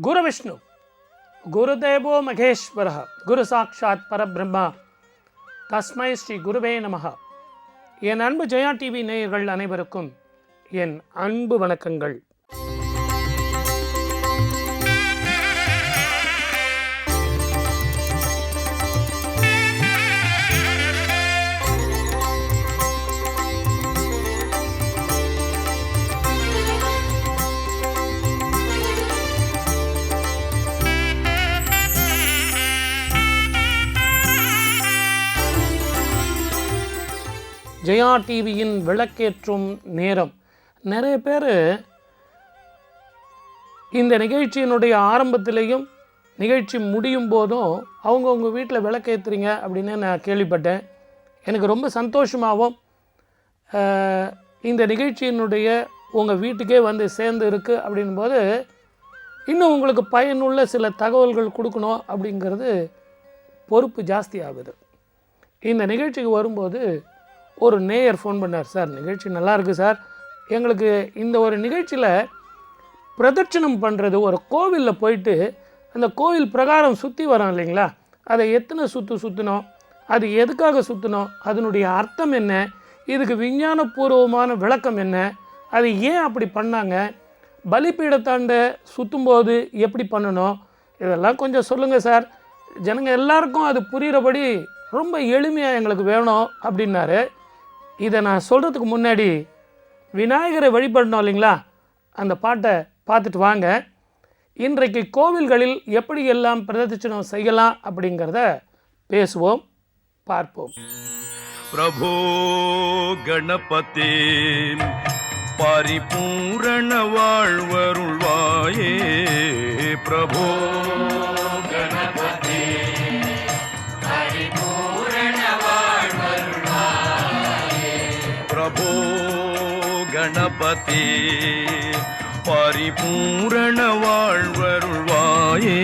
குருவிஷ்ணு குருதேவோ மகேஸ்வரः குரு சாட்சாத் பரபிரம்மா தஸ்மை ஸ்ரீ குருவே நமः. என் அன்பு ஜெயா டிவி நேயர்கள் அனைவருக்கும் என் அன்பு வணக்கங்கள். ஜெயா டிவியின் விளக்கேற்றும் நேரம். நிறைய பேர் இந்த நிகழ்ச்சியினுடைய ஆரம்பத்திலையும் நிகழ்ச்சி முடியும் போதும் அவங்கவுங்க வீட்டில் விளக்கேற்றுறீங்க அப்படின்னு நான் கேள்விப்பட்டேன். எனக்கு ரொம்ப சந்தோஷமாகவும் இந்த நிகழ்ச்சியினுடைய உங்கள் வீட்டுக்கே வந்து சேர்ந்து இருக்குது அப்படின்போது இன்னும் உங்களுக்கு பயனுள்ள சில தகவல்கள் கொடுக்கணும் அப்படிங்கிறது பொறுப்பு ஜாஸ்தி ஆகுது. இந்த நிகழ்ச்சிக்கு வரும்போது ஒரு நேயர் ஃபோன் பண்ணார். சார், நிகழ்ச்சி நல்லா இருக்குது சார், எங்களுக்கு இந்த ஒரு நிகழ்ச்சியில் பிரதட்சணம் பண்ணுறது, ஒரு கோவிலில் போயிட்டு அந்த கோவில் பிரகாரம் சுற்றி வரோம் இல்லைங்களா, அதை எத்தனை சுற்றணும், அது எதுக்காக சுற்றணும், அதனுடைய அர்த்தம் என்ன, இதுக்கு விஞ்ஞானபூர்வமான விளக்கம் என்ன, அது ஏன் அப்படி பண்ணாங்க, பலிப்பீடத்தாண்ட சுற்றும்போது எப்படி பண்ணணும், இதெல்லாம் கொஞ்சம் சொல்லுங்கள் சார், ஜனங்க எல்லாருக்கும் அது புரிகிறபடி ரொம்ப எளிமையாக எங்களுக்கு வேணும் அப்படின்னாரு. இதை நான் சொல்கிறதுக்கு முன்னாடி விநாயகரை வழிபடணும் இல்லைங்களா, அந்த பாட்டை பார்த்துட்டு வாங்க. இன்றைக்கு கோவில்களில் எப்படியெல்லாம் பிரதட்சணம் செய்யலாம் அப்படிங்கிறத பேசுவோம், பார்ப்போம். பிரபோ கணபதி பரிபூரண வாழ்வருள்வாயே, பிரபோ கணபதி பிரபோ கணபதி பரிபூரண வாழ்வருள்வாயே,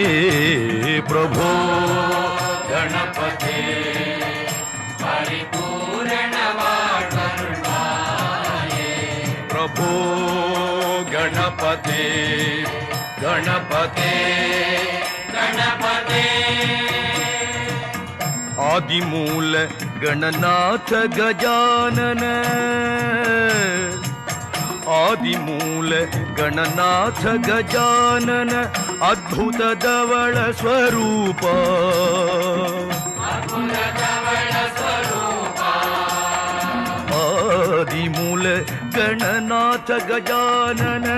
பிரபோ கணபதி பரிபூரண வாழ்வருள்வாயே, பிரபோ கணபதி கணபதி கணபதி ஆதிமூல கணநாத கஜானன ஆதிமூல ಗಣನಾಥ ಗಜಾನನ ಅದ್ಭುತ ಧವಳ ಸ್ವರೂಪ ಆದಿಮೂಲ ಗಣನಾಥ ಗಜಾನನ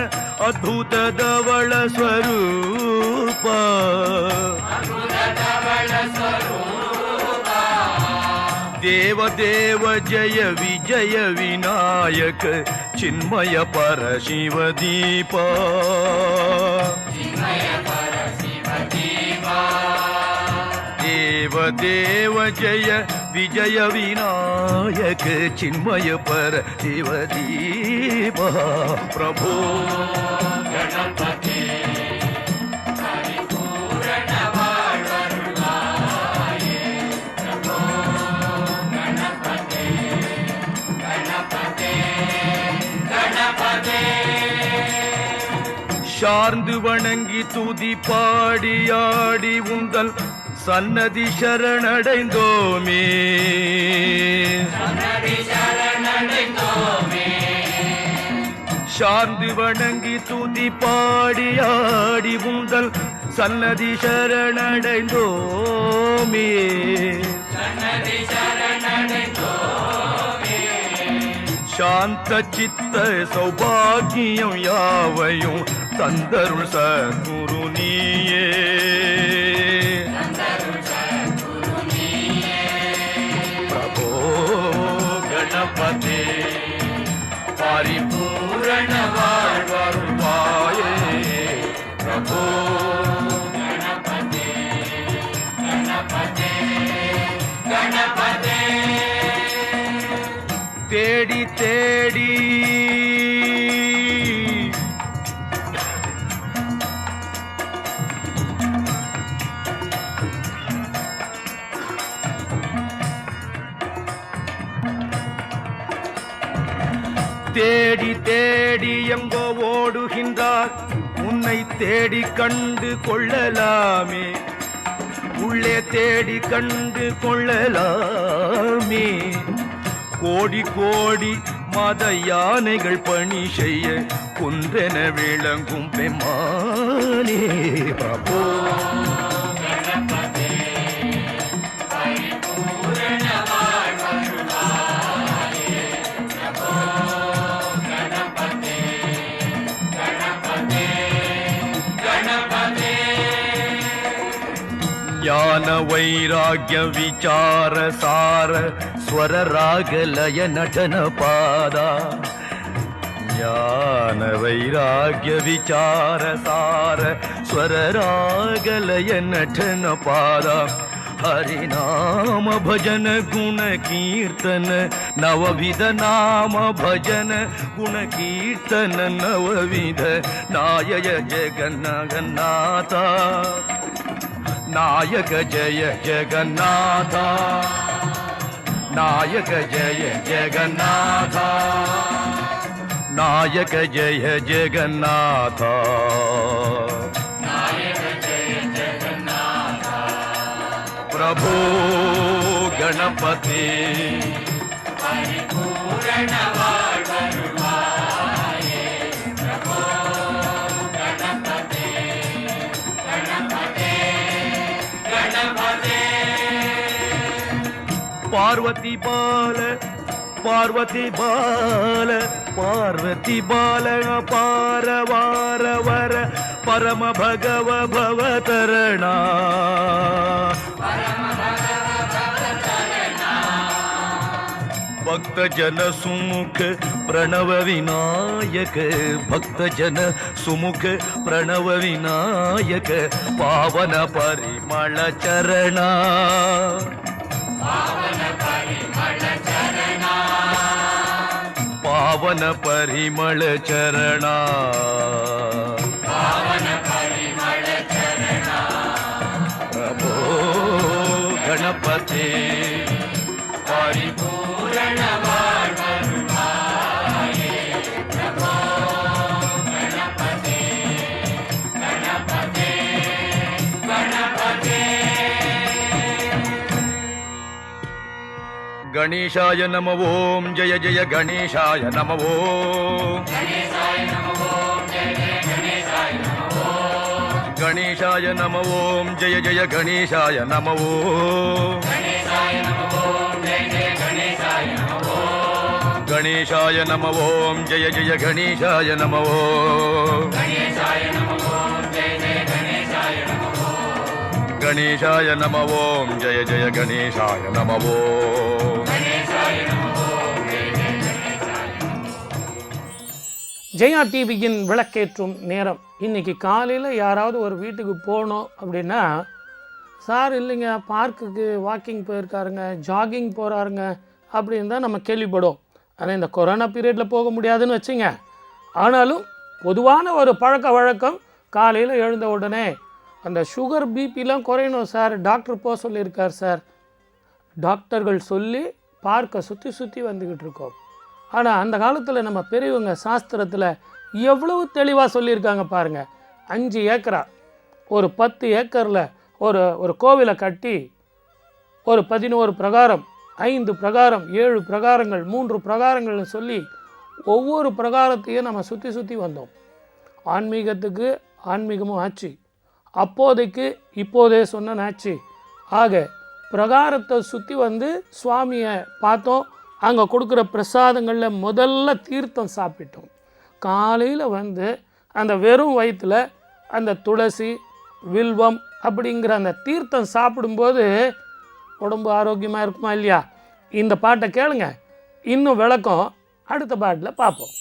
ಅದ್ಭುತ ಧವಳ ಸ್ವರೂಪ ದೇವ ದೇವ ಜಯ ವಿಜಯ ವಿನಾಯಕ ಚಿನ್ಮಯ ಪರ ಶಿವ ದೀಪ ದೇವ ದೇವ ಜಯ ವಿಜಯ ವಿನಾಯಕ ಚಿನ್ಮಯ ಪರ ಶಿವ ದೀಪ ಪ್ರಭೋ ಗಣಪತಿ சார்ந்து வணங்கி துதி பாடியாடி உந்தல் சன்னதி சரணடைந்தோமே, சார்ந்து வணங்கி துதி பாடியாடி உந்தல் சன்னதி சரணடைந்தோமே, சாந்த சித்த சௌபாகியம் யாவையும் தந்தருள் சத்குரு நீயே, பிரபோ கணபதி பரிபூரண வாழ்வருள்வாயே, பிரபோ கணபதி கணபதி கணபதி தேடி தேடி தேடி தேடி எங்கோ ஓடுகின்றார் உன் உன்னை தேடி கண்டு கொள்ளலாமே, உள்ளே தேடி கண்டு கொள்ளலாமே. கோடி கோடி மத யானைகள் பணி செய்ய குன்றென விளங்கும் பெம்மானே. பிரபோ ஞான வைராಗ್ಯ ವಿಚಾರ ಸಾರ ಸ್ವರ ರಾಗ ಲಯ ನಟನ ಪಾದ. ಜ್ಞಾನ ವೈರಾಗ್ಯ ವಿಚಾರ ಸಾರ ಸ್ವರ ರಾಗ ಲಯ ನಟನ ಪಾದ. ಹರಿನಾಮ ಭಜನ ಗುಣ ಕೀರ್ತನ ನವವಿಧ ನಾಮ ಭಜನ ಗುಣ ಕೀರ್ತನ ನವವಿಧ ನಾಯಕ ಜಗನ್ನಾಥ ನಾಯಕ ಜಯ ಜಗನ್ನಾಥ ನಾಯಕ ಜಯ ಜಗನ್ನಾಥ ನಾಯಕ ಜಯ ಜಗನ್ನಾಥ ಪ್ರಭೋ ಗಣಪತಿ பார்வதி பால பார்வதி பால பார்வதி பால பார வார வர பரம பகவ பவதரண भक्त जन सुमुख प्रणव विनायक भक्त जन सुमुख प्रणव विनायक पावन परिमल चरण पावन परिमल चरण प्रभो गणपति गणेशाय नमः ओम जय जय गणेशाय नमः ओम गणेशाय नमः ओम जय जय गणेशाय नमः ओम जय जय गणेशाय नमः ओम गणेशाय नमः ओम जय जय गणेशाय नमः ओम गणेशाय नमः ओम जय जय गणेशाय नमः ओम गणेशाय नमः ओम जय जय गणेशाय नमः ओम गणेशाय नमः ओम जय जय गणेशाय नमः ओम ஜெயா டிவியின் விளக்கேற்றும் நேரம். இன்றைக்கி காலையில் யாராவது ஒரு வீட்டுக்கு போகணும் அப்படின்னா, சார் இல்லைங்க பார்க்குக்கு வாக்கிங் போயிருக்காருங்க, ஜாகிங் போகிறாருங்க அப்படின்னு தான் நம்ம கேள்விப்படும். ஆனால் இந்த கொரோனா பீரியடில் போக முடியாதுன்னு வச்சுங்க. ஆனாலும் பொதுவான ஒரு பழக்க வழக்கம், காலையில் எழுந்த உடனே அந்த சுகர் பிபிலாம் குறையணும் சார், டாக்டர் போக சொல்லியிருக்கார் சார். டாக்டர்கள் சொல்லி பார்க்கை சுற்றி வந்துக்கிட்டு இருக்கோம். ஆனால் அந்த காலத்தில் நம்ம பெரியவங்க சாஸ்திரத்தில் எவ்வளவு தெளிவாக சொல்லியிருக்காங்க பாருங்கள். 5 ஏக்கரா ஒரு 10 ஏக்கரில் ஒரு கோவிலை கட்டி ஒரு 11 பிரகாரம் 5 பிரகாரம் 7 பிரகாரங்கள் 3 பிரகாரங்கள்னு சொல்லி ஒவ்வொரு பிரகாரத்தையும் நம்ம சுற்றி வந்தோம். ஆன்மீகத்துக்கு ஆன்மீகமும் ஆச்சு, அப்போதைக்கு இப்போதே சொன்ன ஆச்சு. ஆக பிரகாரத்தை சுற்றி வந்து சுவாமியை பார்த்தோம். அங்கே கொடுக்குற பிரசாதங்களில் முதல்ல தீர்த்தம் சாப்பிட்டோம். காலையில் வந்து அந்த வெறும் வயிற்றில் அந்த துளசி வில்வம் அப்படிங்கிற அந்த தீர்த்தம் சாப்பிடும்போது உடம்பு ஆரோக்கியமாக இருக்குமா இல்லையா? இந்த பாட்டை கேளுங்க, இன்னும் விளக்கம் அடுத்த பாட்டில் பார்ப்போம்.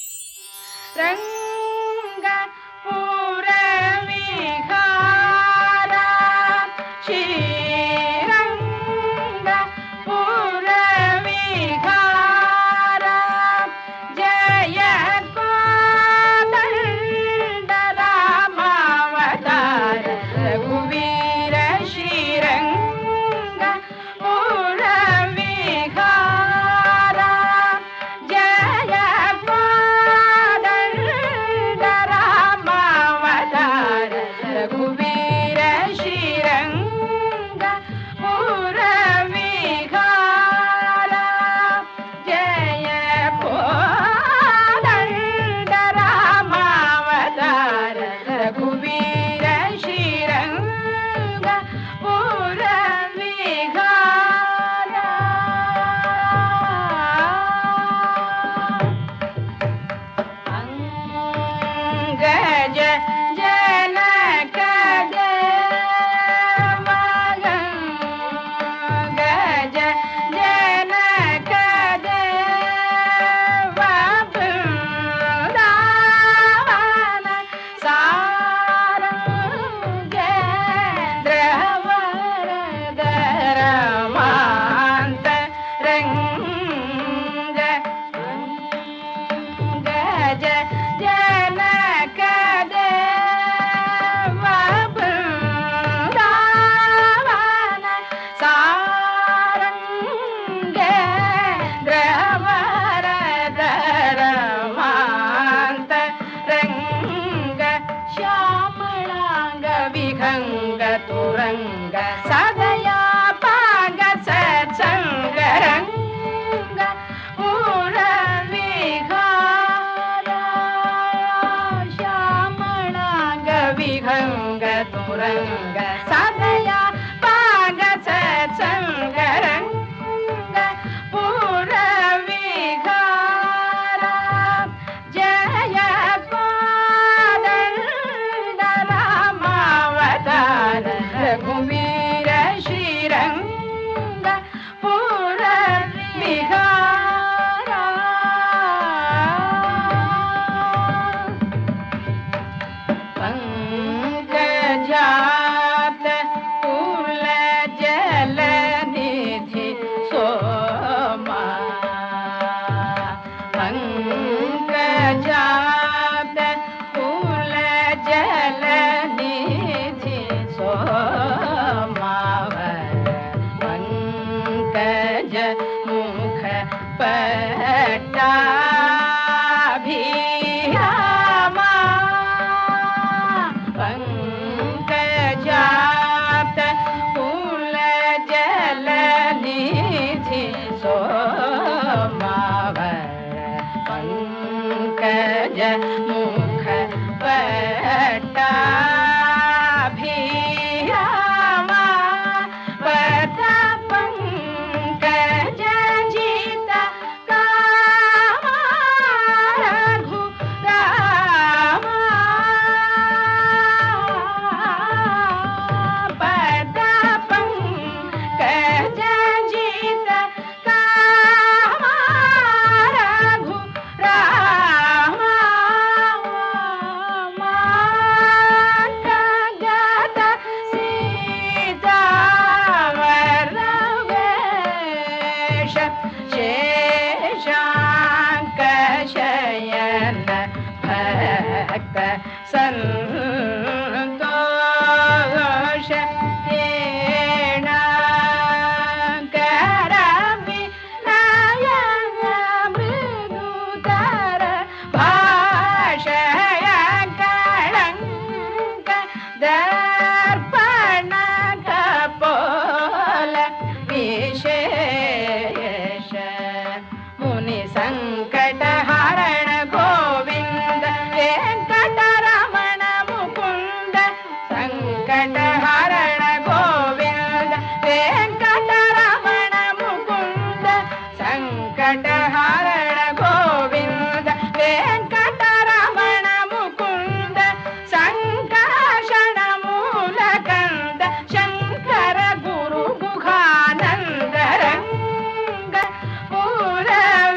पट्टाभिरामा पंकजात कुल जलनिधि सोमावर पंकज मुख पट्टाभिरामा पट्टा पंकज जित कामा रघु रामा पट्टा पंकज जित कामा रघु रामा मातगत सीतावर वेश शेषांक शयन भक्त संतोष करमि नयन मृदुतर भाषय कलंक दर्पण कपोल विशेष मुनि संकट हरण गोविंद वेंकटरमण मुकुंद संकट हरण गोविंद वेंकटरमण मुकुंद संकट हरण गोविंद वेंकटरमण मुकुंद संकर्षण मूलकंद शंकर गुरु गुहानंद रंग पूरविहार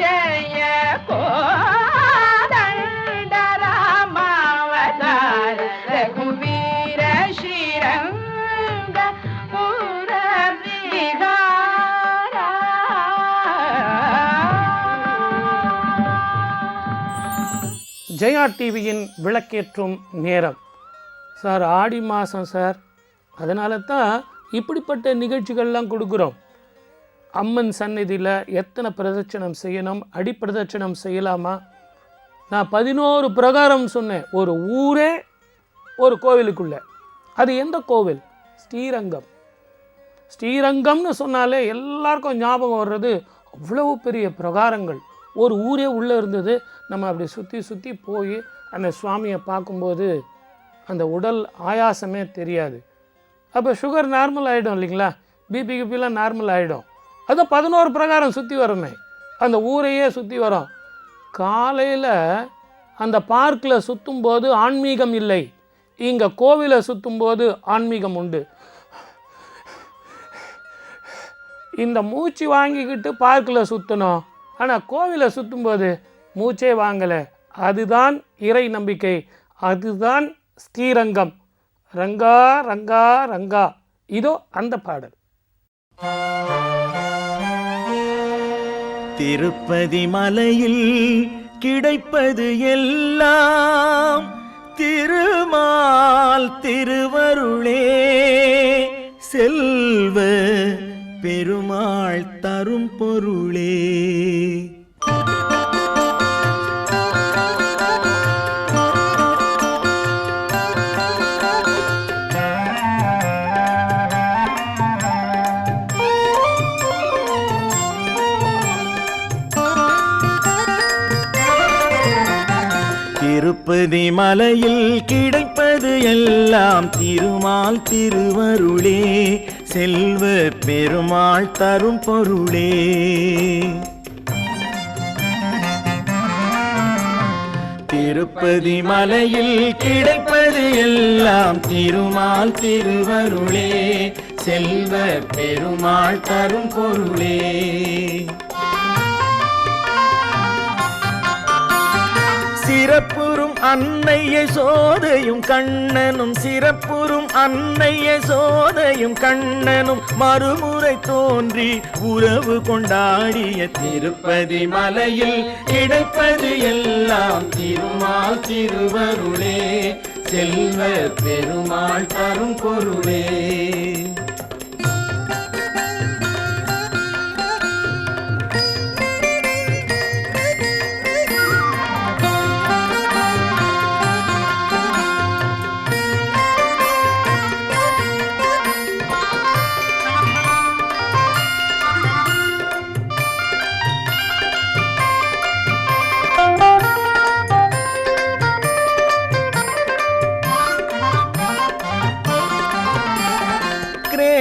जय कोदंड रामावतार रघुवीर श्रीरंग पूरविहार ஜெயா டிவியின் விளக்கேற்றும் நேரம். சார் ஆடி மாதம் சார், அதனால தான் இப்படிப்பட்ட நிகழ்ச்சிகள்லாம் கொடுக்குறோம். அம்மன் சந்நிதியில் எத்தனை பிரதட்சணம் செய்யணும், அடிப்பிரதட்சணம் செய்யலாமா? நான் 11 பிரகாரம் சொன்னேன். ஒரு ஊரே ஒரு கோவிலுக்குள்ள. அது எந்த கோவில்? ஸ்ரீரங்கம். ஸ்ரீரங்கம்னு சொன்னாலே எல்லாருக்கும் ஞாபகம் வர்றது அவ்வளவு பெரிய பிரகாரங்கள். ஒரு ஊரே உள்ளே இருந்தது. நம்ம அப்படி சுற்றி சுற்றி போய் அந்த சுவாமியை பார்க்கும்போது அந்த உடல் ஆயாசமே தெரியாது. அப்போ சுகர் நார்மல் ஆகிடும் இல்லைங்களா, பிபி கிபிலாம் நார்மல் ஆகிடும். அதை 11 பிரகாரம் சுற்றி வரமே, அந்த ஊரையே சுற்றி வரோம். காலையில் அந்த பார்க்கில் சுற்றும்போது ஆன்மீகம் இல்லை, இங்கே கோவிலை சுற்றும்போது ஆன்மீகம் உண்டு. இந்த மூச்சு வாங்கிக்கிட்டு பார்க்கில் சுற்றணும், ஆனால் கோவிலை சுற்றும்போது மூச்சே வாங்கலை. அதுதான் இறை நம்பிக்கை, அதுதான் ஸ்ரீரங்கம். ரங்கா ரங்கா ரங்கா. இதோ அந்த பாடல். திருப்பதி மலையில் கிடைப்பது எல்லாம் திருமால் திருவருளே, செல்வ பெருமாள் தரும் பொருளே. திருப்பதி மலையில் கிடைப்பது எல்லாம் திருமால் திருவருளே, செல்வ பெருமாள் தரும் பொருளே. திருப்பதி மலையில் கிடைப்பது எல்லாம் திருமால் திருவருளே, செல்வ பெருமாள் தரும் பொருளே. சிறப்புறும் அன்னையை சோதையும் கண்ணனும், சிறப்புறும் அன்னையை சோதையும் கண்ணனும் மறுமுறை தோன்றி உறவு கொண்டாடிய திருப்பதி மலையில் கிடைப்பது எல்லாம் திருமால் திருவருளே, செல்வ பெருமாள் தரும் பொருளே.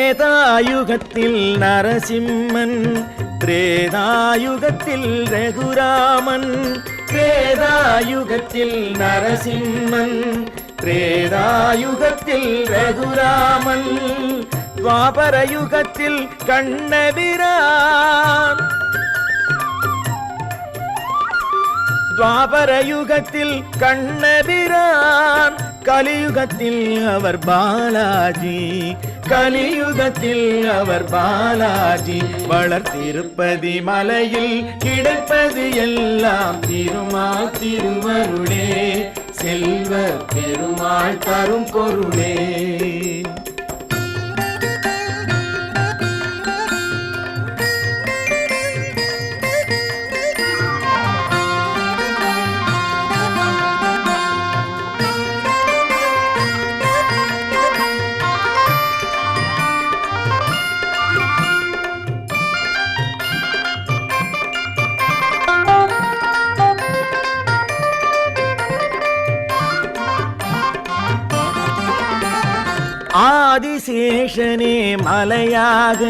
திரேதாயுகத்தில் நரசிம்மன், திரேதாயுகத்தில் ரகுராமன். திரேதாயுகத்தில் நரசிம்மன், திரேதாயுகத்தில் ரகுராமன். துவாபர யுகத்தில் கண்ணபிரான், துவாபர யுகத்தில் கண்ணபிரான். கலியுகத்தில் அவர் பாலாஜி, கலியுகத்தில் அவர் பாலாஜி. வளர்த்திருப்பதி மலையில் கிடைப்பது எல்லாம் திருமால் திருவருளே, செல்வ பெருமாள் தரும் பொருளே. ஆதிசேஷனே மலையாக,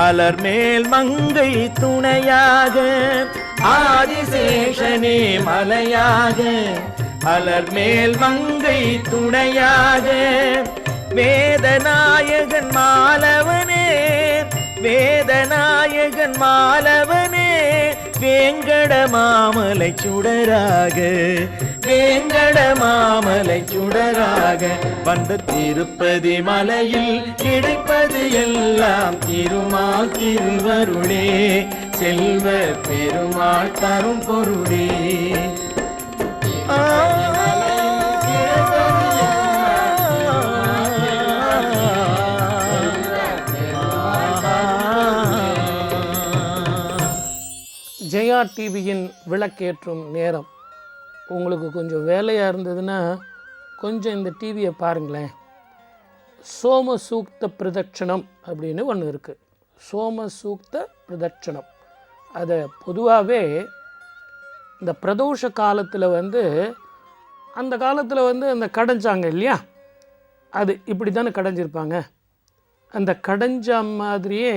அலர்மேல் மங்கை துணையாக. ஆதிசேஷனே மலையாக, அலர்மேல் மங்கை துணையாக. வேதநாயகன் மாலவனே, வேதநாயகன் மாலவனே. வேங்கட மாமலை சுடராக, வேங்கட மாமலை சுடராக. வந்து திருப்பதி மலையில் கிடைப்பது எல்லாம் திருமால் திருவருளே, செல்வ பெருமாள் தரும் பொருளே. ஜெயா டிவியின் விளக்கேற்றும் நேரம். உங்களுக்கு கொஞ்சம் வேலையாக இருந்ததுன்னா கொஞ்சம் இந்த டிவியை பாருங்களேன். சோம சூக்த பிரதட்சணம் அப்படின்னு ஒன்று இருக்குது. சோம சூக்த பிரதட்சணம் அதை பொதுவாகவே இந்த பிரதோஷ காலத்தில் அந்த காலத்தில் அந்த கடைஞ்சாங்க இல்லையா, அது இப்படி தானே கடைஞ்சிருப்பாங்க. அந்த கடைஞ்ச மாதிரியே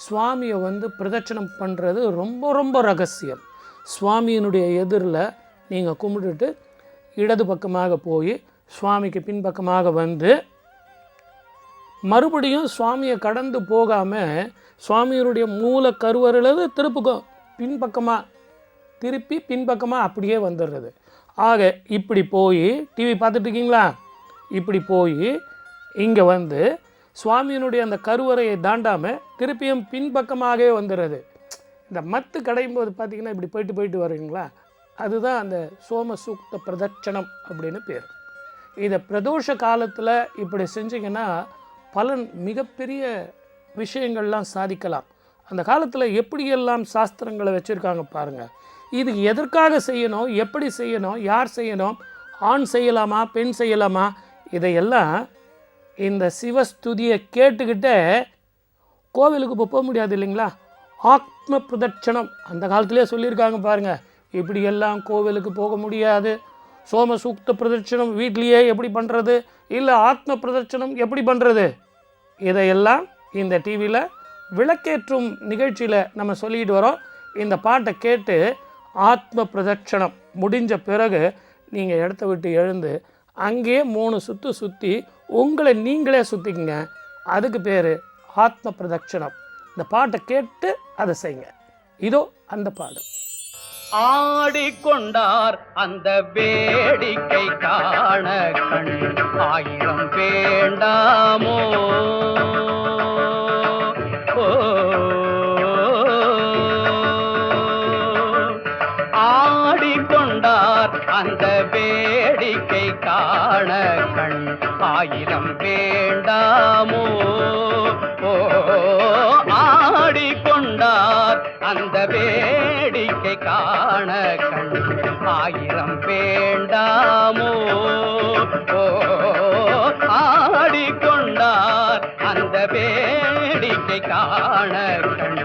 சுவாமியை பிரதட்சணம் பண்ணுறது ரொம்ப ரொம்ப ரகசியம். சுவாமியினுடைய எதிரில் நீங்கள் கும்பிட்டுட்டு இடது பக்கமாக போய் சுவாமிக்கு பின்பக்கமாக மறுபடியும் சுவாமியை கடந்து போகாமல் சுவாமியினுடைய மூல கருவறையில திருப்பி பின்பக்கமாக அப்படியே வந்துடுறது. ஆக இப்படி போய் டிவி பார்த்துட்ருக்கீங்களா, இப்படி போய் இங்கே சுவாமியினுடைய அந்த கருவறையை தாண்டாமல் திருப்பியும் பின்பக்கமாகவே வந்துடுறது. இந்த மத்து கடையும் போது பார்த்திங்கன்னா இப்படி போயிட்டு வருவீங்களா, அதுதான் அந்த சோம சூக்த பிரதட்சணம் அப்படின்னு பேர். இதை பிரதோஷ காலத்தில் இப்படி செஞ்சிங்கன்னா பலன் மிகப்பெரிய விஷயங்கள்லாம் சாதிக்கலாம். அந்த காலத்தில் எப்படியெல்லாம் சாஸ்திரங்களை வச்சுருக்காங்க பாருங்கள். இது எதற்காக செய்யணும், எப்படி செய்யணும், யார் செய்யணும், ஆண் செய்யலாமா பெண் செய்யலாமா, இதையெல்லாம் இந்த சிவஸ்துதியை கேட்டுக்கிட்டே கோவிலுக்கு போக முடியாது இல்லைங்களா. ஆத்ம பிரதட்சணம் அந்த காலத்திலே சொல்லியிருக்காங்க பாருங்கள். இப்படியெல்லாம் கோவிலுக்கு போக முடியாது. சோம சூக்த பிரதட்சணம் வீட்லேயே எப்படி பண்ணுறது, இல்லை ஆத்ம பிரதட்சணம் எப்படி பண்ணுறது, இதையெல்லாம் இந்த டிவியில் விளக்கேற்றும் நிகழ்ச்சியில் நம்ம சொல்லிட்டு வரோம். இந்த பாட்டை கேட்டு ஆத்ம பிரதட்சணம் முடிஞ்ச பிறகு நீங்கள் இடத்த விட்டு எழுந்து அங்கேயே 3 சுற்று சுற்றி உங்களை நீங்களே சுற்றிக்குங்க. அதுக்கு பேர் ஆத்ம பிரதட்சணம். இந்த பாட்டை கேட்டு அதை செய்யுங்க. இதோ அந்த பாடல். ஆடிக்கொண்டார் அந்த வேடிக்கை காண கண் 1000 வேண்டாமோ. ஆடிக்கொண்டார் அந்த வேடிக்கை காண கண் 1000 வேண்டாமோ. ஆடிக்கொண்டார் அந்த வேடிக்கை காண கண் 1000 வேண்டாமோ. ஆடிக்கொண்டார் அந்த வேடிக்கை காண கண்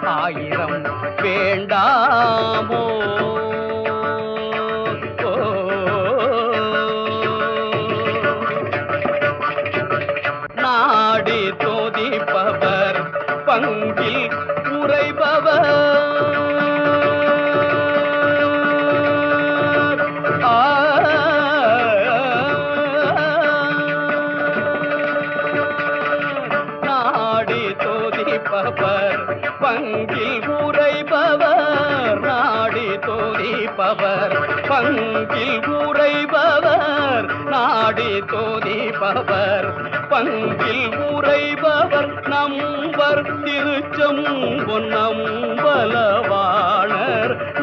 1000 வேண்டாமோ. நாடி தோதி துதிப்பவர், பங்கில் உரைபவர் நாடி துதிப்பவர், பங்கில் உரைபவர் நாடி துதிப்பவர், பங்கில் உரைபவர் நம்பர் திருச்செம்பொன் நம்பலவாணர்,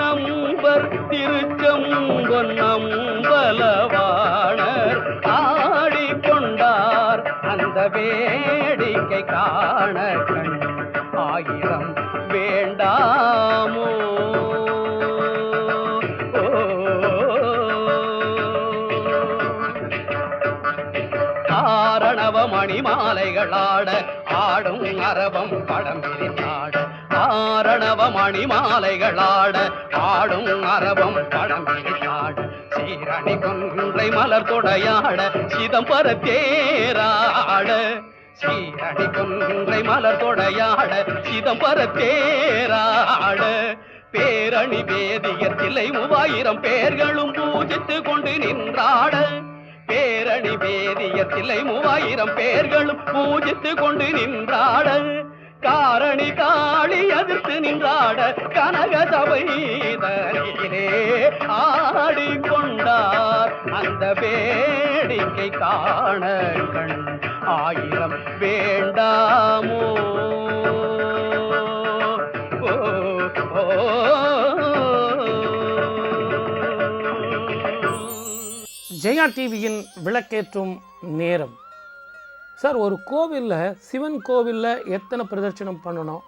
நம்பர் திருச்செம்பொன் நம்பலவாணர் ஆடிக்கொண்டார் அந்த வேடிக்கை காண கண் ஆயிரம் வேண்டாமோ. ஆரணவ மணிமாலைகளாட ஆடும் அரவம் படம் விரித்தாட, ஆரணவ மணிமாலைகளாட ஆடும் அரவம் படம் விரித்தாட, சீரணி கொன்றை மலர் தொடையாட சிதம்பர தேராட, சீரணி கொன்றை மலர் தொடையாட சிதம்பர தேராட, பேரணி வேதியர் தில்லை 3000 பேர்களும் பூஜித்து கொண்டு நின்றாட, பேரணி வேதியர் தில்லை 3000 பேர்களும் பூஜித்து கொண்டு நின்றாட, காரணி காளி எதிர்த்து நின்றாட கனக சபைதனிலே ஆடிக்கொண்டார் அந்த வேடிக்கை காண கண் ஆயிரம் வேண்டாமோ. ஜெயா டிவியின் விளக்கேற்றும் நேரம். சார், ஒரு கோவிலில், சிவன் கோவிலில் எத்தனை பிரதட்சணம் பண்ணணும்,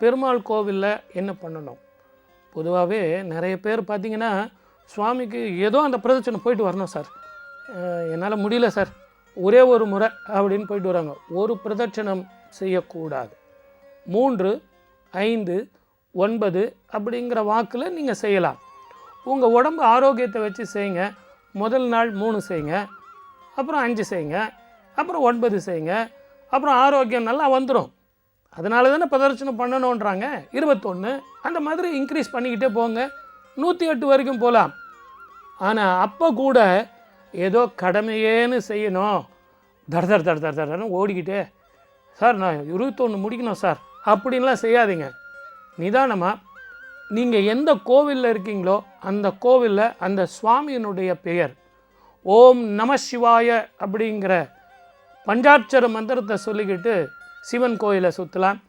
பெருமாள் கோவிலில் என்ன பண்ணணும்? பொதுவாகவே நிறைய பேர் பார்த்திங்கன்னா சுவாமிக்கு ஏதோ அந்த பிரதட்சணம் போயிட்டு வரணும் சார், என்னால் முடியல சார், ஒரே ஒரு முறை அப்படின்னு போயிட்டு வராங்க. ஒரு பிரதட்சணம் செய்யக்கூடாது. 3, 5, 9 அப்படிங்கிற வாக்கில் நீங்கள் செய்யலாம். உங்கள் உடம்பு ஆரோக்கியத்தை வச்சு செய்யுங்க. முதல் நாள் 3 செய்யுங்க, அப்புறம் 5 செய்யுங்க, அப்புறம் 9 செய்யுங்க, அப்புறம் ஆரோக்கியம் நல்லா வந்துடும். அதனால தானே பிரதட்சணம் பண்ணணுன்றாங்க. 21 அந்த மாதிரி இன்க்ரீஸ் பண்ணிக்கிட்டே போங்க. 108 வரைக்கும் போகலாம். ஆனால் அப்போ கூட ஏதோ கடமையேன்னு செய்யணும், தடன்னு ஓடிக்கிட்டே சார் நான் 21 முடிக்கணும் சார் அப்படின்லாம் செய்யாதீங்க. நிதானமாக நீங்கள் எந்த கோவிலில் இருக்கீங்களோ அந்த கோவிலில் அந்த சுவாமியினுடைய பெயர் ஓம் நம சிவாய அப்படிங்கிற பஞ்சாட்சர மந்திரத்தை சொல்லிக்கிட்டு சிவன் கோயிலை சுற்றலாம்.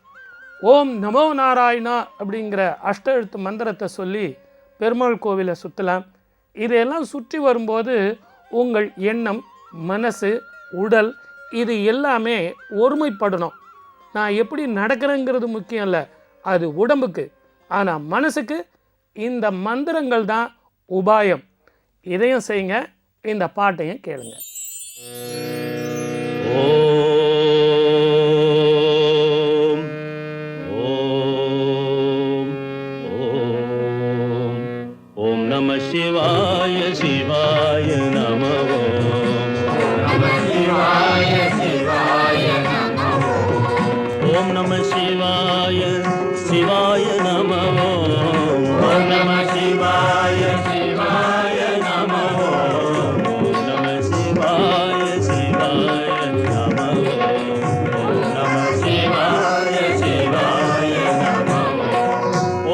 ஓம் நமோ நாராயணா அப்படிங்கிற அஷ்ட எழுத்து மந்திரத்தை சொல்லி பெருமாள் கோவிலை சுற்றலாம். இதையெல்லாம் சுற்றி வரும்போது உங்கள் எண்ணம், மனசு, உடல் இது எல்லாமே ஒருமைப்படணும். நான் எப்படி நடக்கிறேங்கிறது முக்கியம் இல்லை, அது உடம்புக்கு. ஆனால் மனசுக்கு இந்த மந்திரங்கள் தான் உபாயம். இதையும் செய்யுங்க, இந்த பாட்டையும் கேளுங்க. ஓம் ஓம் ஓம் ஓம் நம சிவாய சிவாய நம ஓம் நம சிவாய சிவாய நம ஓம் நம சிவாய சிவாய நம ஓம் நம சிவாய சிவாய நம ஓம் நம சிவாய சிவாய நம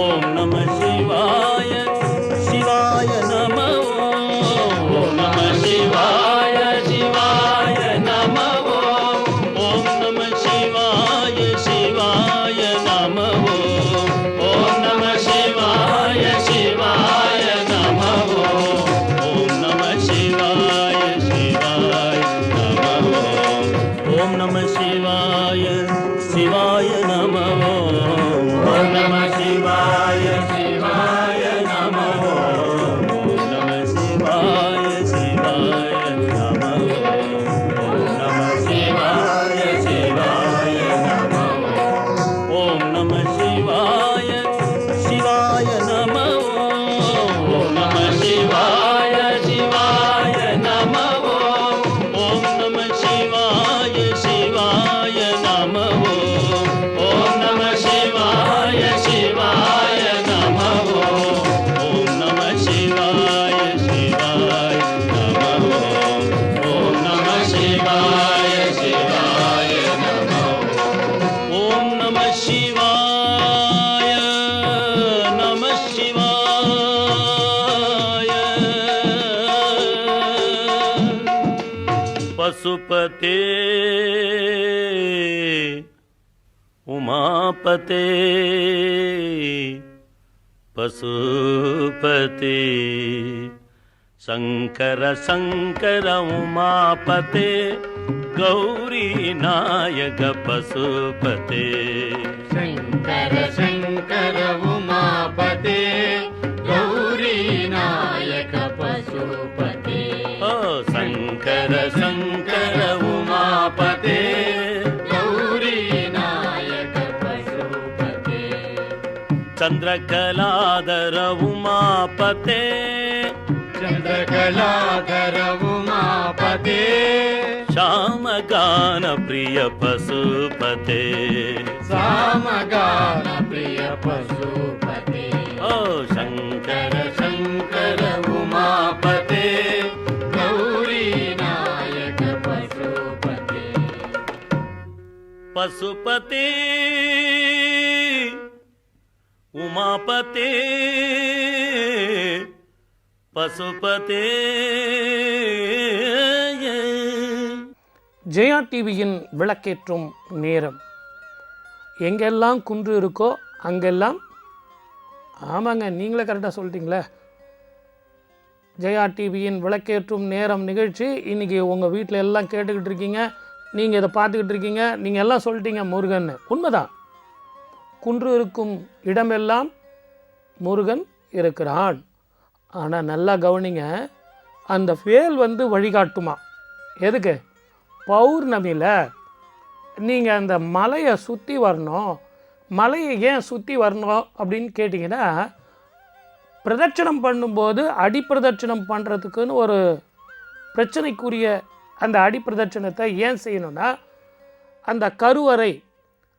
ஓம் நம சிவாய சிவாய நம ஓம் நம சிவாய சிவாய நம ஓம் நம சிவாய சிவாய நம ஓம் நம சிவாய சிவாய நம ஓம் நம சிவாய சிவாய நம ஓம் நம சிவாய சிவாய நம ஓம் நம சிவாய சிவாய நம ஓம் நம சிவாய சிவாய நம ஓம் நம சிவாய சிவாய நம ஓம் நம சிவாய சிவாய நம ஓம் நம சிவாய சிவாய நம ஓம் நம சிவாய சிவாய நம ஓம் நம சிவாய சிவாய நம ஓம் நம சிவாய சிவாய पते उमापते पशुपते शंकर शंकर उमापते गौरी नायक पशुपते शंकर शंकर उमापते गौरी नायक पशुपते ओ शंकर शंकर उमापते गौरी नायक पशुपते चंद्रकलाधर उमापते चंद्रकलाधर उमापते श्यामगान प्रिय पशुपते सामगान प्रिय पशुपते ओ शंकर शंकर उमापते गौरी नायक पशुपते पशुपते उमापते पशुपते ஜெயா டிவியின் விளக்கேற்றும் நேரம். எங்கெல்லாம் குன்று இருக்கோ அங்கெல்லாம், ஆமாங்க நீங்களே கரெக்டாக சொல்லிட்டீங்களே, ஜெயா டிவியின் விளக்கேற்றும் நேரம் நிகழ்ச்சி இன்றைக்கி உங்கள் வீட்டில் எல்லாம் கேட்டுக்கிட்டு இருக்கீங்க, நீங்கள் இதை பார்த்துக்கிட்டு இருக்கீங்க, நீங்கள் எல்லாம் சொல்லிட்டீங்க முருகன். உண்மைதான், குன்று இருக்கும் இடமெல்லாம் முருகன் இருக்கிறான். ஆனால் நல்லா கவனிங்க, அந்த வேல் வழிகாட்டுமா. எதுக்கு? பௌர்ணமியில் நீங்கள் அந்த மலையை சுற்றி வரணும். மலையை ஏன் சுற்றி வரணும் அப்படின்னு கேட்டிங்கன்னா, பிரதட்சணம் பண்ணும்போது அடிப்பிரதட்சணம் பண்ணுறதுக்குன்னு ஒரு பிரச்சனைக்குரிய அந்த அடிப்பிரதட்சணத்தை ஏன் செய்யணும்னா, அந்த கருவறை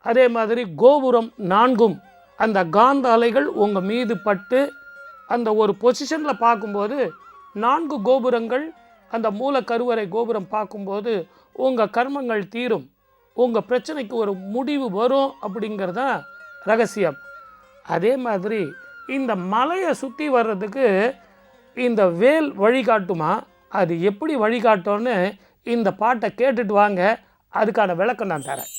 அதே மாதிரி கோபுரம் 4ம் அந்த காந்த அலைகள் உங்கள் மீது பட்டு அந்த ஒரு பொசிஷனில் பார்க்கும்போது 4 கோபுரங்கள் அந்த மூல கருவறை கோபுரம் பார்க்கும்போது உங்கள் கர்மங்கள் தீரும், உங்கள் பிரச்சனைக்கு ஒரு முடிவு வரும் அப்படிங்கிறது தான் ரகசியம். அதே மாதிரி இந்த மலையை சுற்றி வர்றதுக்கு இந்த வேல் வழிகாட்டுமா. அது எப்படி வழிகாட்டோன்னு இந்த பாட்டை கேட்டுட்டு வாங்க, அதுக்கான விளக்கம் நான் தரேன்.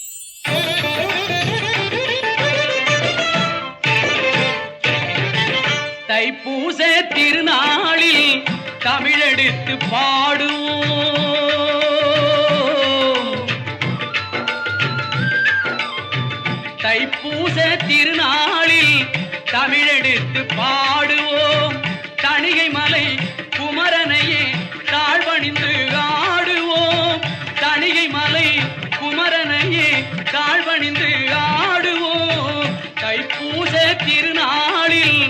தைப்பூச திருநாளில் தமிழெடுத்து பாடுவோம். தைப்பூச திருநாளில் தமிழெடுத்து பாடுவோம். தணிகை மலை குமரனையே தாழ்வணிந்து ஆடுவோம். தணிகை மலை குமரனையே தாழ்வணிந்து ஆடுவோம். தைப்பூச திருநாளில்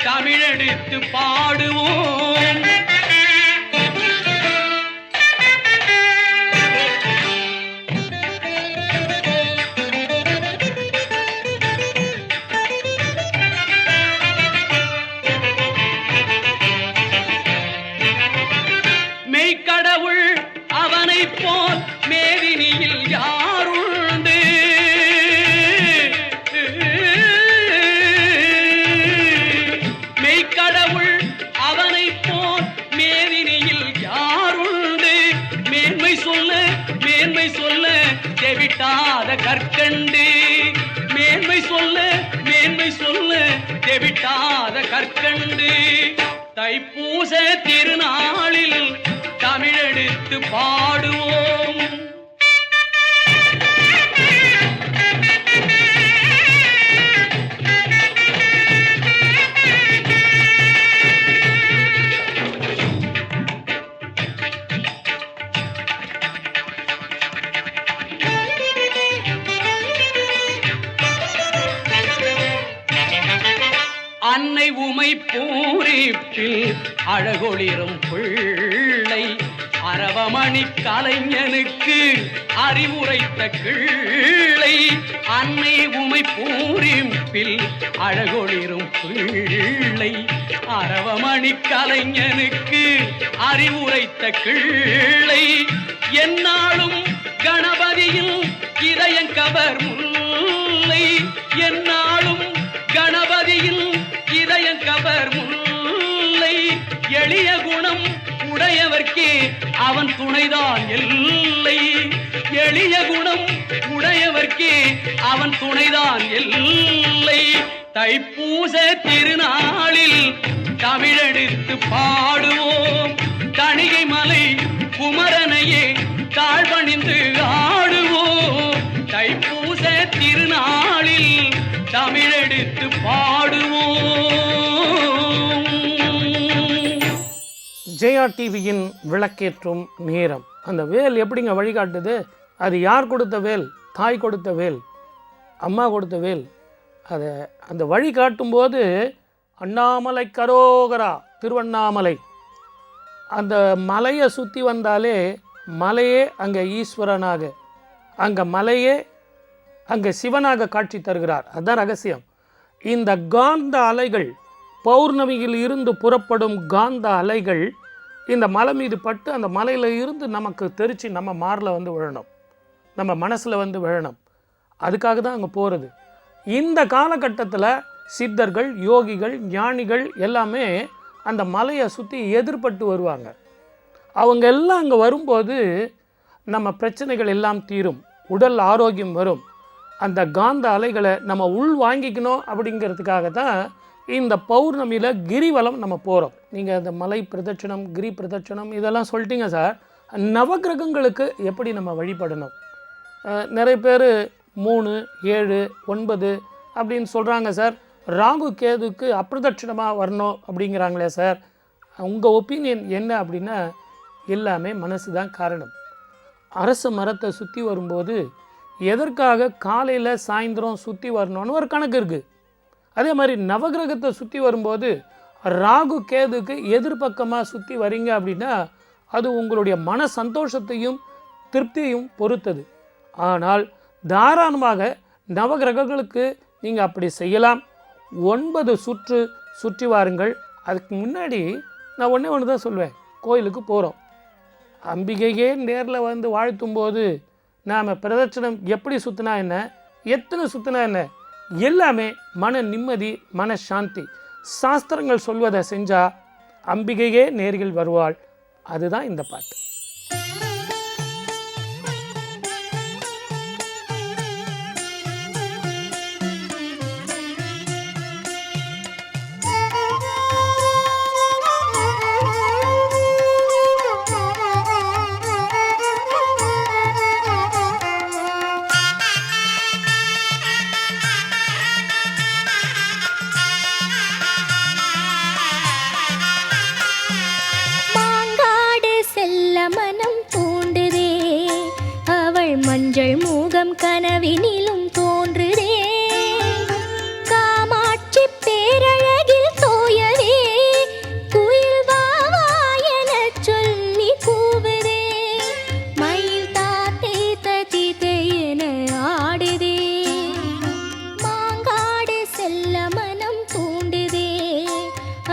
தமிழெடுத்து பாடுவோம். மெய்க்கடவுள் அவனைப் போல் மேதினியில் யாருண்டு? மெய்க்கடவுள் அவனைப் போல் மேதினியில் யாருண்டு? மேன்மை சொல்ல தெவிட்டாத கற்கண்டு. மேன்மை சொல்ல தெவிட்டாத கற்கண்டு. தைப்பூச திருநாளில் தமிழெடுத்து பாடுவோம். அன்னை உமை பூரிப்பில் அழகொளிரும் பிள்ளை அரவமணி கலைஞனுக்கு அறிவுரைத்த கிள்ளை. அன்னை உமை பூரிப்பில் அழகொளிரும் பிள்ளை அரவமணி கலைஞனுக்கு அறிவுரைத்த கிள்ளை. என்னாலும் கணபதியில் இதயங்கவர் முல்லை. என்னாலும் கணபதியில் இதயங்கவர் முல்லை. எளிய குணம் உடையவர்க்கே அவன் துணைதான் எல்லை. எளிய குணம் உடையவர்க்கே அவன் துணைதான் இல்லை. தைப்பூச திருநாளில் தமிழெடுத்து பாடுவோம், தணிகை மலை குமரனையே தாழ்வணிந்து ஆடுவோம். தைப்பூச திருநாளில் தமிழெடுத்து பாடுவோம். ஜெயா டிவியின் விளக்கேற்றும் நேரம். அந்த வேல் எப்படிங்க வழிகாட்டுது? அது யார் கொடுத்த வேல்? தாய் கொடுத்த வேல், அம்மா கொடுத்த வேல். அதை அந்த வழி காட்டும்போது அண்ணாமலை கரோகரா, திருவண்ணாமலை, அந்த மலையை சுற்றி வந்தாலே மலையே அங்கே ஈஸ்வரனாக, அங்கே மலையே அங்கே சிவனாக காட்சி தருகிறார். அதுதான் ரகசியம். இந்த காந்த அலைகள், பௌர்ணமியில் இருந்து புறப்படும் காந்த அலைகள் இந்த மலை மீது பட்டு அந்த மலையில் இருந்து நமக்கு தெரிச்சு நம்ம மாரில் வந்து விழணும், நம்ம மனசில் வந்து விழணும். அதுக்காக தான் அங்கே போகிறது. இந்த காலகட்டத்தில் சித்தர்கள், யோகிகள், ஞானிகள் எல்லாமே அந்த மலையை சுற்றி எதிர்பட்டு வருவாங்க. அவங்க எல்லாம் அங்கே வரும்போது நம்ம பிரச்சனைகள் எல்லாம் தீரும், உடல் ஆரோக்கியம் வரும். அந்த காந்த அலைகளை நம்ம உள் வாங்கிக்கணும். அப்படிங்கிறதுக்காக தான் இந்த பௌர்ணமியில் கிரிவலம் நம்ம போகிறோம். நீங்கள் அந்த மலை பிரதட்சணம், கிரி பிரதட்சணம் இதெல்லாம் சொல்லிட்டீங்க சார். நவக்கிரகங்களுக்கு எப்படி நம்ம வழிபடணும்? நிறைய பேர் 3, 7, 9 அப்படின்னு சொல்கிறாங்க சார். ராகு கேதுக்கு அப்பிரதட்சிணமாக வரணும் அப்படிங்கிறாங்களே சார். உங்கள் ஒப்பீனியன் என்ன அப்படின்னா, எல்லாமே மனசு தான் காரணம். அரச மரத்தை சுற்றி வரும்போது எதற்காக காலையில் சாயந்தரம் சுற்றி வரணும்னு ஒரு கணக்கு இருக்குது. அதே மாதிரி நவகிரகத்தை சுற்றி வரும்போது ராகு கேதுக்கு எதிர்பக்கமாக சுற்றி வரீங்க அப்படின்னா அது உங்களுடைய மன சந்தோஷத்தையும் திருப்தியையும் பொறுத்தது. ஆனால் தாராளமாக நவகிரகங்களுக்கு நீங்கள் அப்படி செய்யலாம். 9 சுற்று சுற்றி வாருங்கள். அதுக்கு முன்னாடி நான் ஒன்று தான் சொல்வேன். கோயிலுக்கு போகிறோம், அம்பிகையே நேரில் வந்து வாழ்த்தும்போது நாம் பிரதட்சணம் எப்படி சுற்றினா என்ன, எத்தனை சுற்றினா என்ன, எல்லாமே மன நிம்மதி, மன சாந்தி. சாஸ்திரங்கள் சொல்வதை செஞ்சால் அம்பிகையே நேரில் வருவாள். அதுதான் இந்த பாட்டு. மஞ்சள் மூகம் கனவினிலும் தோன்றுதே, காமாட்சி பேரழகில் தோயவே குயில் வாவா எனச் சொல்லி கூவுதே, மயில் தாத்தே தத்தித்தே என ஆடுதே, மாங்காடு செல்ல மனம் தூண்டுதே,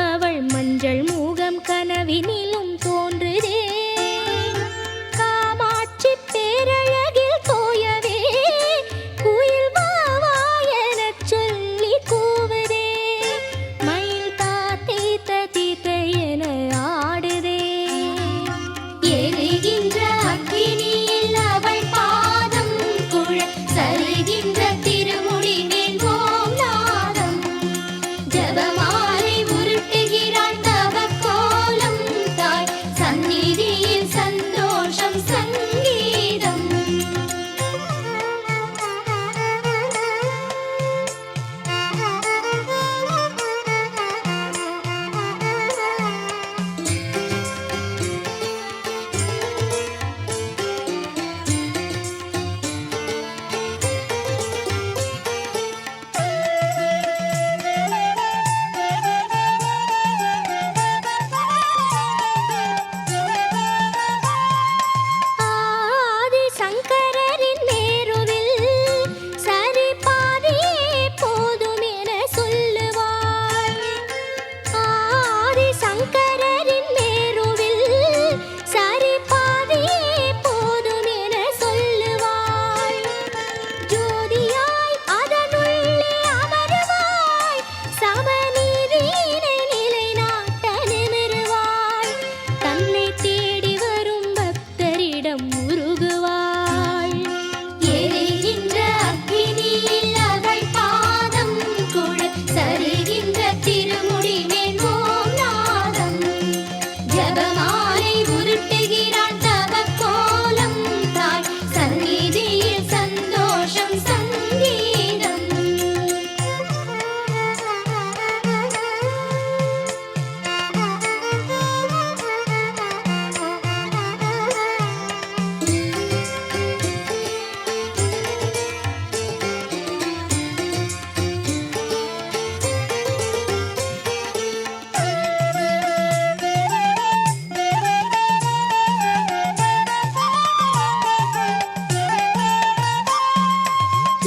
அவள் மஞ்சள் மூகம் கனவினிலும் தோன்றுதே, காமாட்சி பேரழகில் தோயவே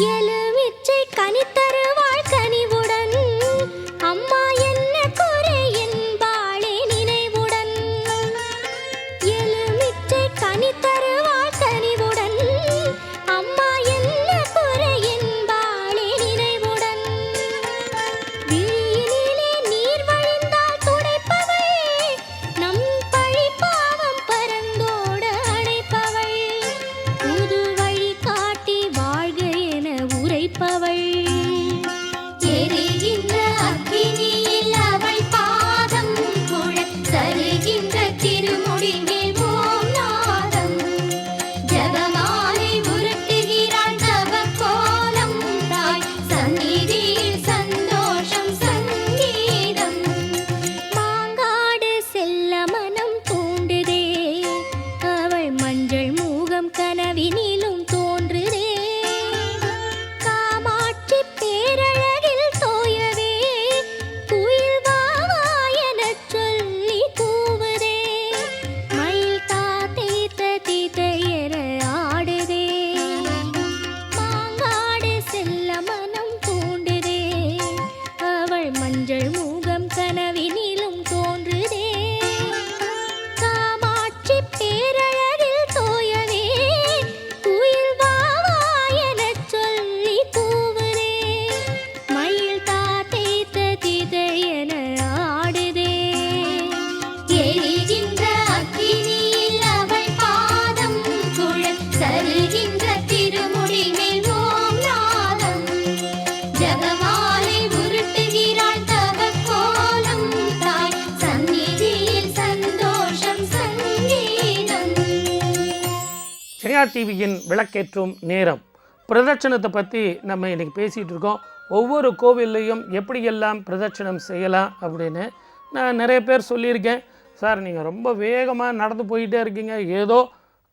எலுமிச்சை கனி தருவாள் கனிவுடன் அம்மா என்ன குறை என்பாளே நினைவுடன் எலுமிச்சை கனி தருவாள் கனிவுடன் அம்மா என்ன குறை என்பாளே நினைவுடன் விழியினிலே நீர் வழிந்தால் துடைப்பவள் நம் பழி பாவம் பரந்தோட அடைப்பவள் புது வழி காட்டி வாழ்க என உரைப்பவள் எரிகின்ற அக்கினியில் அவள் பாதம் குழல் சரிகின்ற திருமுடி மேல் ஓம் நாதம் ஜெபமாலை உருட்டுகிறாள் தவ கோலம் தாய் சந்நிதியில் சந்தோஷம் சங்கீதம் மாங்காடு செல்ல மனம் தூண்டுதே அவள் மஞ்சள் மூகம் கனவினிலும் தோன்றுதே காமாட்சி பேரழகில் தோயவே குயில் வாவா எனச் சொல்லி கூவுதே மயில் தாத்தீத்த தீத்த என ஆடுதே மாங்காடு செல்ல மனம் தூண்டுதே அவள் மஞ்சள் மூகம் கனவினிலும் தோன்றுதே காமாட்சி பேரழகில் தோயவே குயில் வாவா எனச் சொல்லி கூவுதே மயில் தாத்தீத்த தீத்த என ஆடுதே எரிகின்ற அக்கினியில் அவள் பாதம் குழல் சரிகின்ற திருமுடி மேல் ஓம் நாதம் ஜெபமாலை உருட்டுகிறாள் தவ கோலம் தாய் சந்நிதியில் சந்தோஷம் சங்கீதம் ஜெயா டிவியின் விளக்கேற்றும் நேரம் பிரதட்சணத்தை பற்றி நம்ம இன்றைக்கி பேசிகிட்டு இருக்கோம். ஒவ்வொரு கோவில்லையும் எப்படியெல்லாம் பிரதட்சணம் செய்யலாம் அப்படின்னு நான் நிறைய பேர் சொல்லியிருக்கேன். சார் நீங்கள் ரொம்ப வேகமாக நடந்து போயிட்டே இருக்கீங்க, ஏதோ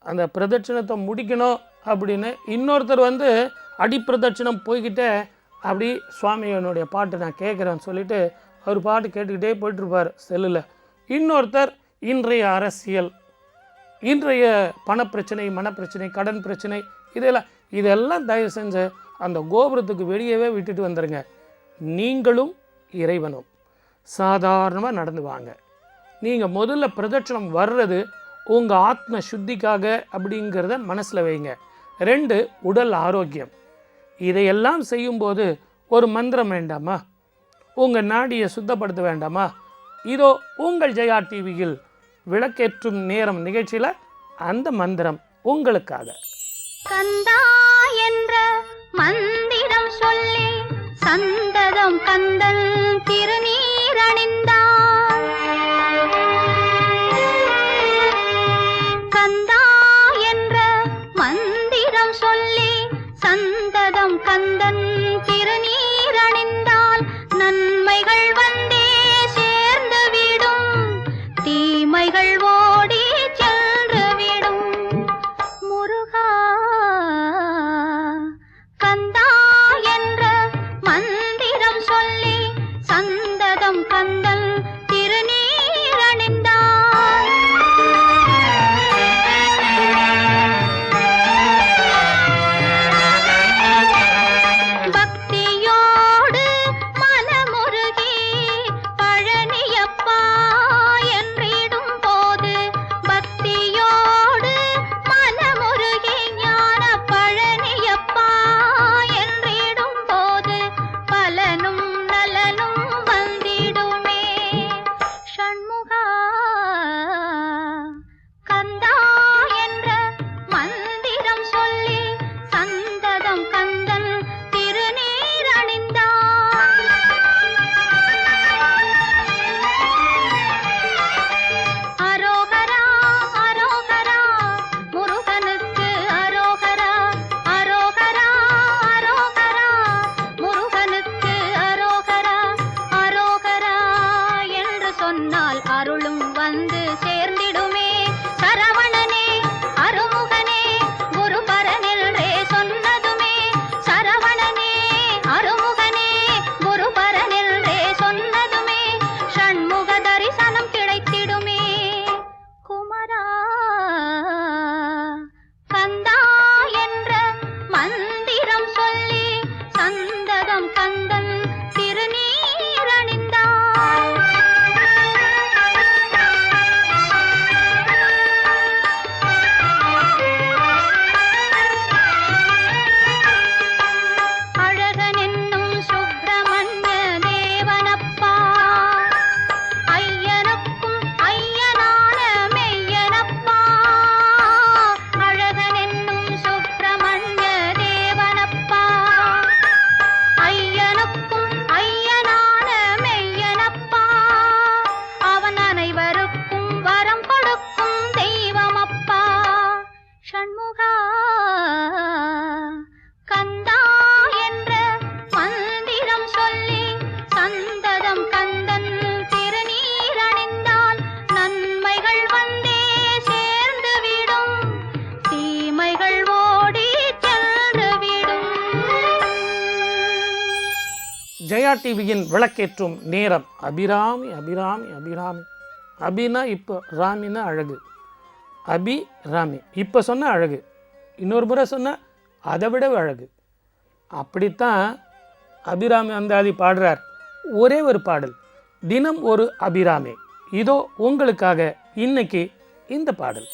அந்த பிரதட்சணத்தை முடிக்கணும் அப்படின்னு. இன்னொருத்தர் வந்து அடிப்பிரதட்சணம் போய்கிட்டே அப்படி சுவாமியனுடைய பாட்டு நான் கேட்குறேன்னு சொல்லிட்டு அவர் பாட்டு கேட்டுக்கிட்டே போயிட்டுருப்பார் செல்லில். இன்னொருத்தர் இன்றைய அரசியல், இன்றைய பணப்பிரச்சனை, மனப்பிரச்சனை, கடன் பிரச்சனை, இதெல்லாம் தயவு செஞ்சு அந்த கோபுரத்துக்கு வெளியவே விட்டுட்டு வந்துடுங்க. நீங்களும் இறைவனும் சாதாரணமாக நடந்து வாங்க. நீங்கள் முதல்ல பிரதட்சணம் வர்றது உங்கள் ஆத்ம சுத்திக்காக அப்படிங்கிறத மனசில் வைங்க. 2, உடல் ஆரோக்கியம். இதையெல்லாம் செய்யும்போது ஒரு மந்திரம் வேண்டாமா? உங்கள் நாடியை சுத்தப்படுத்த வேண்டாமா? இதோ உங்கள் ஜெயா டிவியில் விளக்கேற்றும் நேரம் நிகழ்ச்சியில் அந்த மந்திரம் உங்களுக்காக. கந்தா என்ற மந்திரம் சொல்லி சந்ததம் கந்தன் திருநீர் அணிந்தார். கந்தா என்ற மந்திரம் சொல்லி சந்ததம் கந்தன் திருநீர் அணிந்தால் நன்மைகள் வந்தே சேர்ந்து விடும், தீமைகள் ஓடி சென்று விடும். முருகா கந்தா என்ற மந்திரம் சொல்லி சந்ததம் கந்தன் திருநீர் அணிந்தார். ஜெயா டிவியின் விளக்கேற்றும் நேரம். அபிராமி அபிராமி அபிராமி. அபினா இப்போ, ராமினா அழகு. அபி ராமி இப்போ சொன்ன அழகு, இன்னொரு முறை சொன்ன அதை விட அழகு. அப்படித்தான் அபிராமி அந்தாதி பாடுறார். ஒரே ஒரு பாடல், தினம் ஒரு அபிராமி. இதோ உங்களுக்காக இன்னைக்கு இந்த பாடல்.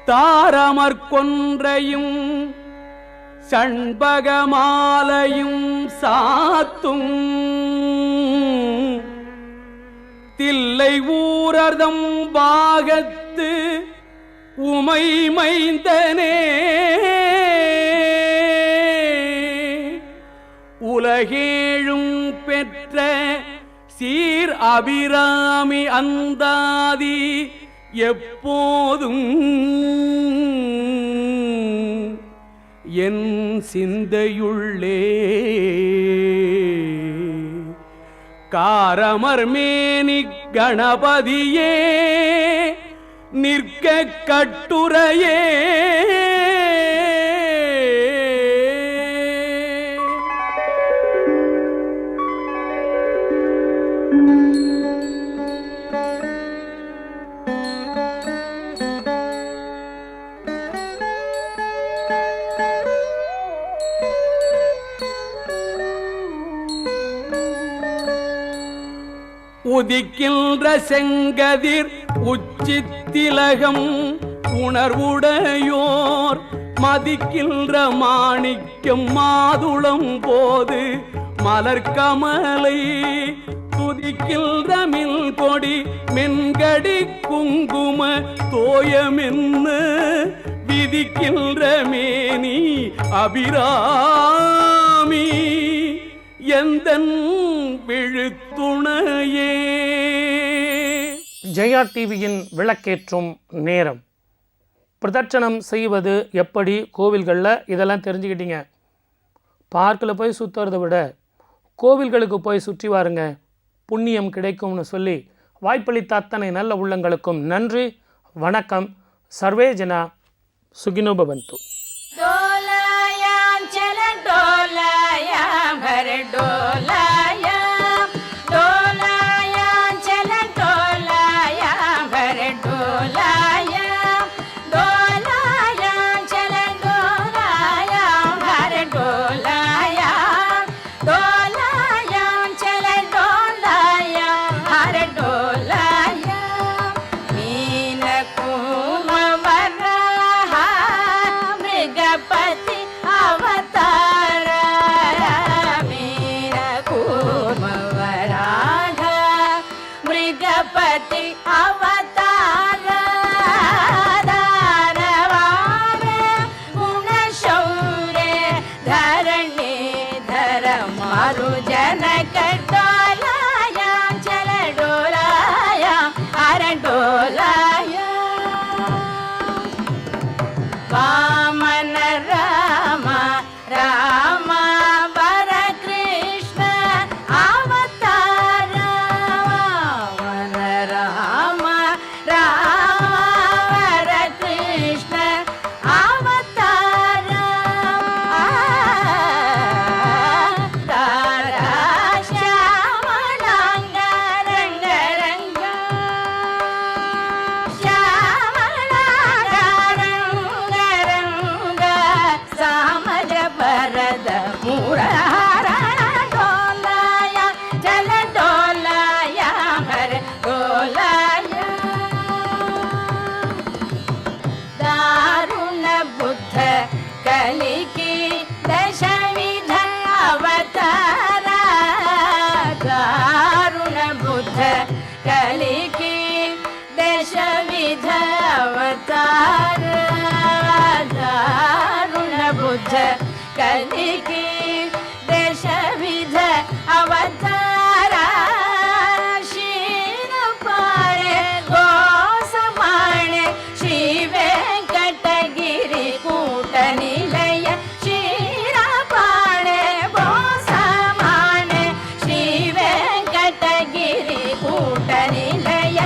தாரமர் கொன்றையும் சண்பகமாலையும் சாத்தும் தில்லை ஊரர்தம் பாகத்து உமை மைந்தனே உலகேழும் பெற்ற சீர் அபிராமி அந்தாதி எப்போதும் என் சிந்தையுள்ளே காரமர் மேனி கணபதியே நிற்க கட்டுரையே உதிக்கின்ற செங்கதிர் உச்சித்திலகம் உணர்வுடையோர் மதிக்கின்ற மாணிக்கம் மாதுளம் போது மலர்கமலை துதிக்கின்ற மில் கொடி மென்கடி குங்கும தோயமென்ன விதிக்கின்ற மேனி அபிராமி எந்தன் விழுத்துணையே. ஜெயா டிவியின் விளக்கேற்றும் நேரம். பிரதட்சணம் செய்வது எப்படி கோவில்களில், இதெல்லாம் தெரிஞ்சுக்கிட்டீங்க. பார்க்கில் போய் சுற்றுறதை விட கோவில்களுக்கு போய் சுற்றி வாருங்க, புண்ணியம் கிடைக்கும்னு சொல்லி வாய்ப்பளித்த அத்தனை நல்ல உள்ளங்களுக்கும் நன்றி. வணக்கம். சர்வே ஜனா சுகினோ பவந்து. डोलायां चल डोलायां घर डोलायां डोलायां चल डोलायां घर डोलायां डोलायां चल डोलायां घर डोलायां डोलायां चल डोलायां घर डोलायां मीन कुम वरहा ಅವತಾರ ದಾರುಣ ಬುದ್ಧ ಕಲಿಕೆ ದೇಶ ವಿಧ ಅವತಾರ ಶೀನ ಪಾಳೆ ಗೋಸಮಾಣೆ ಶ್ರೀ ವೆಂಕಟಗಿರಿ ಕೂಟ ನಿಲಯ ಕ್ಷೀರ ಪಾಳೆ ಗೋಸಮಾಣೆ ಶ್ರೀ ವೆಂಕಟಗಿರಿ ಕೂಟ ನಿಲಯ